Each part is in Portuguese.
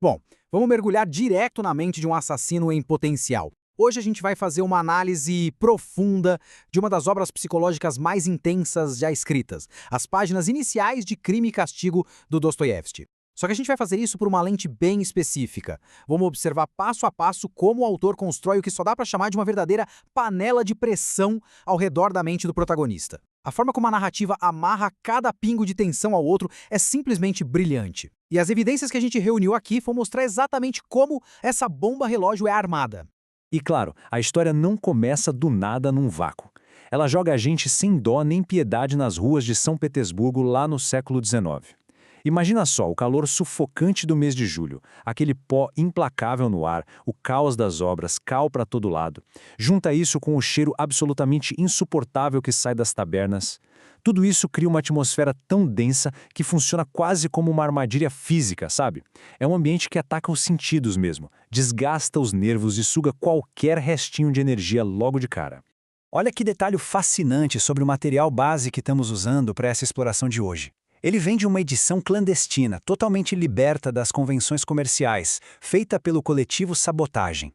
Bom, vamos mergulhar direto na mente de um assassino em potencial. Hoje a gente vai fazer uma análise profunda de uma das obras psicológicas mais intensas já escritas, as páginas iniciais de Crime e Castigo do Dostoiévski. Só que a gente vai fazer isso por uma lente bem específica. Vamos observar passo a passo como o autor constrói o que só dá para chamar de uma verdadeira panela de pressão ao redor da mente do protagonista. A forma como a narrativa amarra cada pingo de tensão ao outro é simplesmente brilhante. E as evidências que a gente reuniu aqui vão mostrar exatamente como essa bomba relógio é armada. E claro, a história não começa do nada num vácuo. Ela joga a gente sem dó nem piedade nas ruas de São Petersburgo lá no século XIX. Imagina só o calor sufocante do mês de julho, aquele pó implacável no ar, o caos das obras, cal para todo lado. Junta isso com o cheiro absolutamente insuportável que sai das tabernas. Tudo isso cria uma atmosfera tão densa que funciona quase como uma armadilha física, sabe? É um ambiente que ataca os sentidos mesmo, desgasta os nervos e suga qualquer restinho de energia logo de cara. Olha que detalhe fascinante sobre o material base que estamos usando para essa exploração de hoje. Ele vem de uma edição clandestina, totalmente liberta das convenções comerciais, feita pelo coletivo Sabotagem.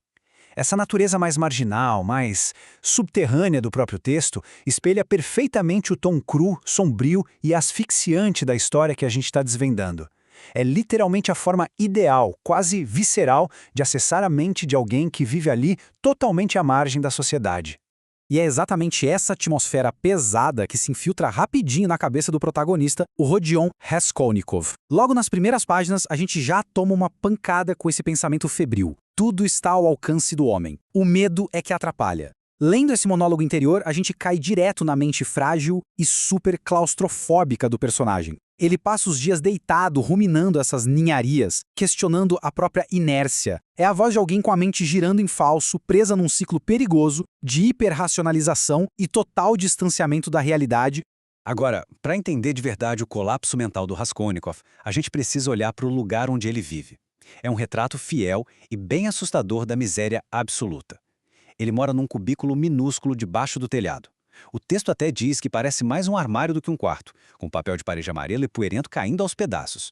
Essa natureza mais marginal, mais subterrânea do próprio texto, espelha perfeitamente o tom cru, sombrio e asfixiante da história que a gente está desvendando. É literalmente a forma ideal, quase visceral, de acessar a mente de alguém que vive ali totalmente à margem da sociedade. E é exatamente essa atmosfera pesada que se infiltra rapidinho na cabeça do protagonista, o Rodion Raskolnikov. Logo nas primeiras páginas, a gente já toma uma pancada com esse pensamento febril. Tudo está ao alcance do homem. O medo é que atrapalha. Lendo esse monólogo interior, a gente cai direto na mente frágil e super claustrofóbica do personagem. Ele passa os dias deitado, ruminando essas ninharias, questionando a própria inércia. É a voz de alguém com a mente girando em falso, presa num ciclo perigoso de hiperracionalização e total distanciamento da realidade. Agora, para entender de verdade o colapso mental do Raskolnikov, a gente precisa olhar para o lugar onde ele vive. É um retrato fiel e bem assustador da miséria absoluta. Ele mora num cubículo minúsculo debaixo do telhado. O texto até diz que parece mais um armário do que um quarto, com papel de parede amarelo e poeirento caindo aos pedaços.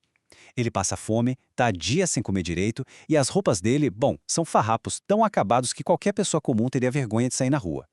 Ele passa fome, tá há dias sem comer direito, e as roupas dele, bom, são farrapos tão acabados que qualquer pessoa comum teria vergonha de sair na rua.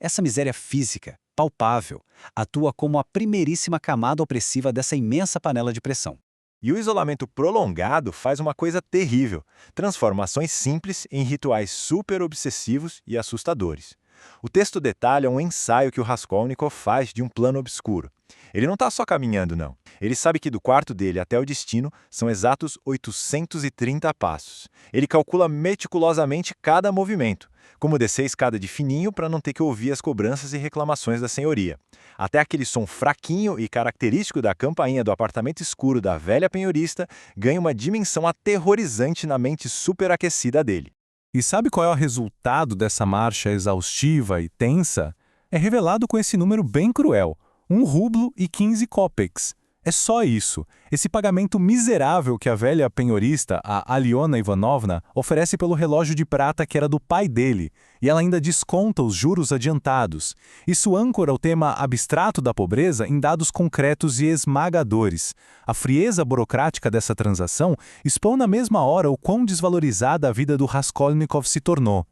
Essa miséria física, palpável, atua como a primeiríssima camada opressiva dessa imensa panela de pressão. E o isolamento prolongado faz uma coisa terrível, transforma ações simples em rituais super obsessivos e assustadores. O texto detalha um ensaio que o Raskolnikov faz de um plano obscuro. Ele não está só caminhando, não. Ele sabe que do quarto dele até o destino são exatos 830 passos. Ele calcula meticulosamente cada movimento, como descer a escada de fininho para não ter que ouvir as cobranças e reclamações da senhoria. Até aquele som fraquinho e característico da campainha do apartamento escuro da velha penhorista ganha uma dimensão aterrorizante na mente superaquecida dele. E sabe qual é o resultado dessa marcha exaustiva e tensa? É revelado com esse número bem cruel, 1 rublo e 15 kopecks. É só isso. Esse pagamento miserável que a velha penhorista, a Aliona Ivanovna, oferece pelo relógio de prata que era do pai dele, e ela ainda desconta os juros adiantados. Isso âncora o tema abstrato da pobreza em dados concretos e esmagadores. A frieza burocrática dessa transação expõe na mesma hora o quão desvalorizada a vida do Raskolnikov se tornou.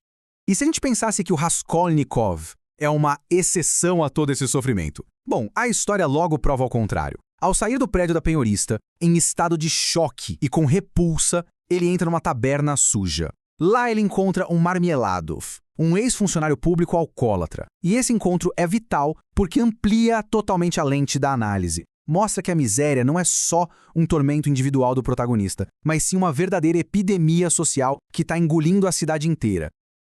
E se a gente pensasse que o Raskolnikov é uma exceção a todo esse sofrimento? Bom, a história logo prova ao contrário. Ao sair do prédio da penhorista, em estado de choque e com repulsa, ele entra numa taberna suja. Lá ele encontra um Marmeladov, um ex-funcionário público alcoólatra. E esse encontro é vital porque amplia totalmente a lente da análise. Mostra que a miséria não é só um tormento individual do protagonista, mas sim uma verdadeira epidemia social que está engolindo a cidade inteira.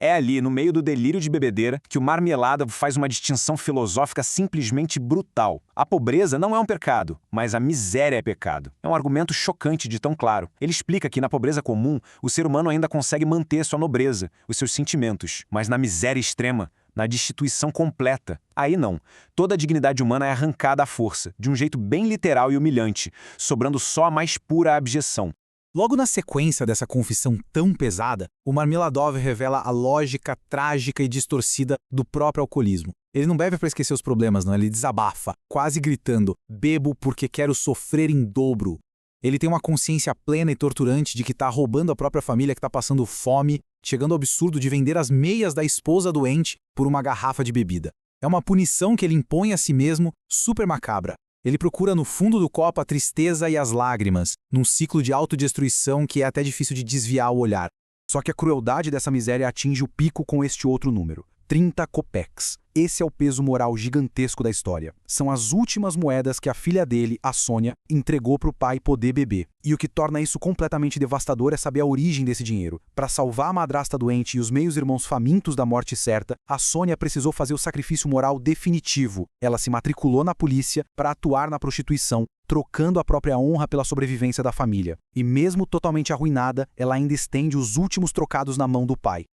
É ali, no meio do delírio de bebedeira, que o Marmeladov faz uma distinção filosófica simplesmente brutal. A pobreza não é um pecado, mas a miséria é pecado. É um argumento chocante de tão claro. Ele explica que na pobreza comum, o ser humano ainda consegue manter sua nobreza, os seus sentimentos, mas na miséria extrema, na destituição completa, aí não. Toda a dignidade humana é arrancada à força, de um jeito bem literal e humilhante, sobrando só a mais pura abjeção. Logo na sequência dessa confissão tão pesada, o Marmeladov revela a lógica trágica e distorcida do próprio alcoolismo. Ele não bebe para esquecer os problemas, não. Ele desabafa, quase gritando: "Bebo porque quero sofrer em dobro". Ele tem uma consciência plena e torturante de que está roubando a própria família que está passando fome, chegando ao absurdo de vender as meias da esposa doente por uma garrafa de bebida. É uma punição que ele impõe a si mesmo, super macabra. Ele procura no fundo do copo a tristeza e as lágrimas, num ciclo de autodestruição que é até difícil de desviar o olhar. Só que a crueldade dessa miséria atinge o pico com este outro número. 30 kopecks. Esse é o peso moral gigantesco da história. São as últimas moedas que a filha dele, a Sônia, entregou para o pai poder beber. E o que torna isso completamente devastador é saber a origem desse dinheiro. Para salvar a madrasta doente e os meios-irmãos famintos da morte certa, a Sônia precisou fazer o sacrifício moral definitivo. Ela se matriculou na polícia para atuar na prostituição, trocando a própria honra pela sobrevivência da família. E mesmo totalmente arruinada, ela ainda estende os últimos trocados na mão do pai.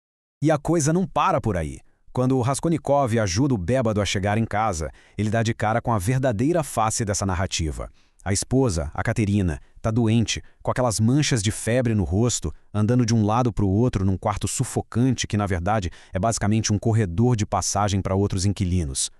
E a coisa não para por aí. Quando o Raskolnikov ajuda o bêbado a chegar em casa, ele dá de cara com a verdadeira face dessa narrativa. A esposa, a Katerina, está doente, com aquelas manchas de febre no rosto, andando de um lado para o outro num quarto sufocante que, na verdade, é basicamente um corredor de passagem para outros inquilinos.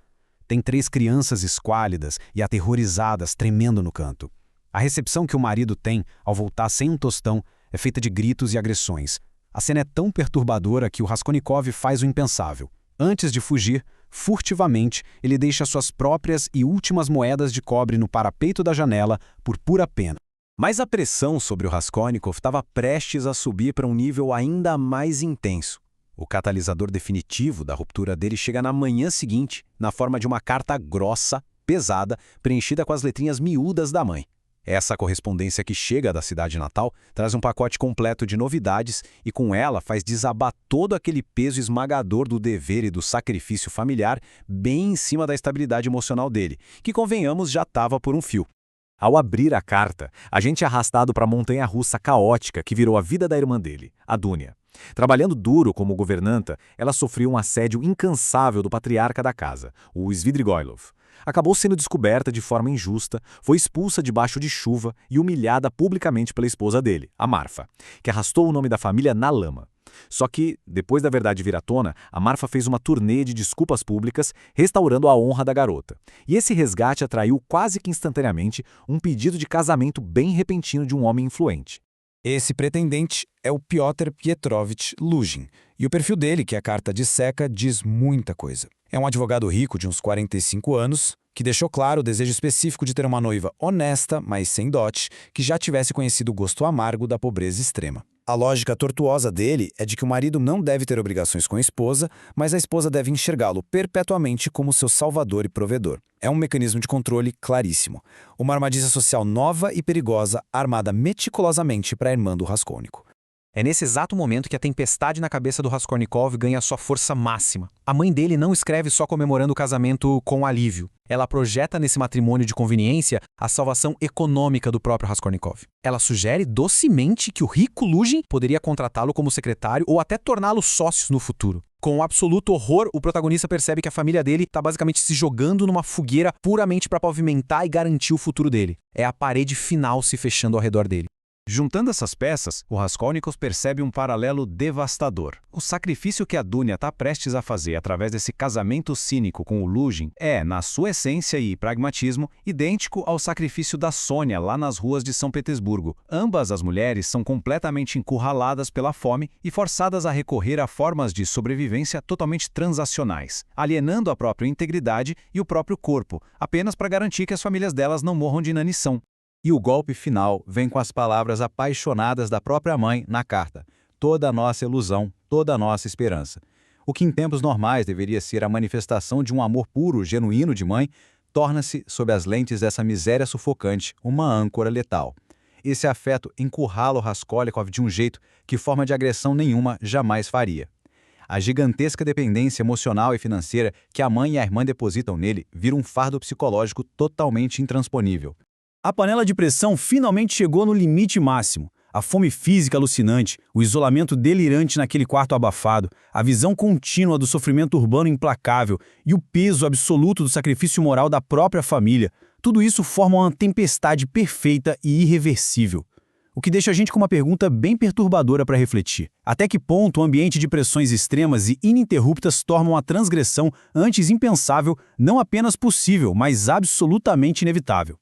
Tem 3 crianças esquálidas e aterrorizadas tremendo no canto. A recepção que o marido tem, ao voltar sem um tostão, é feita de gritos e agressões. A cena é tão perturbadora que o Raskolnikov faz o impensável. Antes de fugir, furtivamente, ele deixa suas próprias e últimas moedas de cobre no parapeito da janela por pura pena. Mas a pressão sobre o Raskolnikov estava prestes a subir para um nível ainda mais intenso. O catalisador definitivo da ruptura dele chega na manhã seguinte, na forma de uma carta grossa, pesada, preenchida com as letrinhas miúdas da mãe. Essa correspondência que chega da cidade natal traz um pacote completo de novidades e com ela faz desabar todo aquele peso esmagador do dever e do sacrifício familiar bem em cima da estabilidade emocional dele, que, convenhamos, já estava por um fio. Ao abrir a carta, a gente é arrastado para a montanha-russa caótica que virou a vida da irmã dele, a Dunia. Trabalhando duro como governanta, ela sofreu um assédio incansável do patriarca da casa, o Svidrigailov. Acabou sendo descoberta de forma injusta, foi expulsa debaixo de chuva e humilhada publicamente pela esposa dele, a Marfa, que arrastou o nome da família na lama. Só que, depois da verdade vir à tona, a Marfa fez uma turnê de desculpas públicas, restaurando a honra da garota. E esse resgate atraiu quase que instantaneamente um pedido de casamento bem repentino de um homem influente. Esse pretendente é o Piotr Pietrovich Luzhin, e o perfil dele, que a carta disseca, diz muita coisa. É um advogado rico de uns 45 anos, que deixou claro o desejo específico de ter uma noiva honesta, mas sem dote, que já tivesse conhecido o gosto amargo da pobreza extrema. A lógica tortuosa dele é de que o marido não deve ter obrigações com a esposa, mas a esposa deve enxergá-lo perpetuamente como seu salvador e provedor. É um mecanismo de controle claríssimo. Uma armadilha social nova e perigosa, armada meticulosamente para a irmã do Raskolnikov. É nesse exato momento que a tempestade na cabeça do Raskolnikov ganha sua força máxima. A mãe dele não escreve só comemorando o casamento com alívio. Ela projeta nesse matrimônio de conveniência a salvação econômica do próprio Raskolnikov. Ela sugere docemente que o rico Luzhin poderia contratá-lo como secretário ou até torná-lo sócios no futuro. Com absoluto horror, o protagonista percebe que a família dele está basicamente se jogando numa fogueira puramente para pavimentar e garantir o futuro dele. É a parede final se fechando ao redor dele. Juntando essas peças, o Raskolnikov percebe um paralelo devastador. O sacrifício que a Dunia está prestes a fazer através desse casamento cínico com o Luzhin é, na sua essência e pragmatismo, idêntico ao sacrifício da Sônia lá nas ruas de São Petersburgo. Ambas as mulheres são completamente encurraladas pela fome e forçadas a recorrer a formas de sobrevivência totalmente transacionais, alienando a própria integridade e o próprio corpo, apenas para garantir que as famílias delas não morram de inanição. E o golpe final vem com as palavras apaixonadas da própria mãe na carta. Toda a nossa ilusão, toda a nossa esperança. O que em tempos normais deveria ser a manifestação de um amor puro, genuíno de mãe, torna-se, sob as lentes dessa miséria sufocante, uma âncora letal. Esse afeto encurrala o Raskolnikov de um jeito que forma de agressão nenhuma jamais faria. A gigantesca dependência emocional e financeira que a mãe e a irmã depositam nele vira um fardo psicológico totalmente intransponível. A panela de pressão finalmente chegou no limite máximo. A fome física alucinante, o isolamento delirante naquele quarto abafado, a visão contínua do sofrimento urbano implacável e o peso absoluto do sacrifício moral da própria família, tudo isso forma uma tempestade perfeita e irreversível. O que deixa a gente com uma pergunta bem perturbadora para refletir. Até que ponto o ambiente de pressões extremas e ininterruptas tornam a transgressão antes impensável não apenas possível, mas absolutamente inevitável?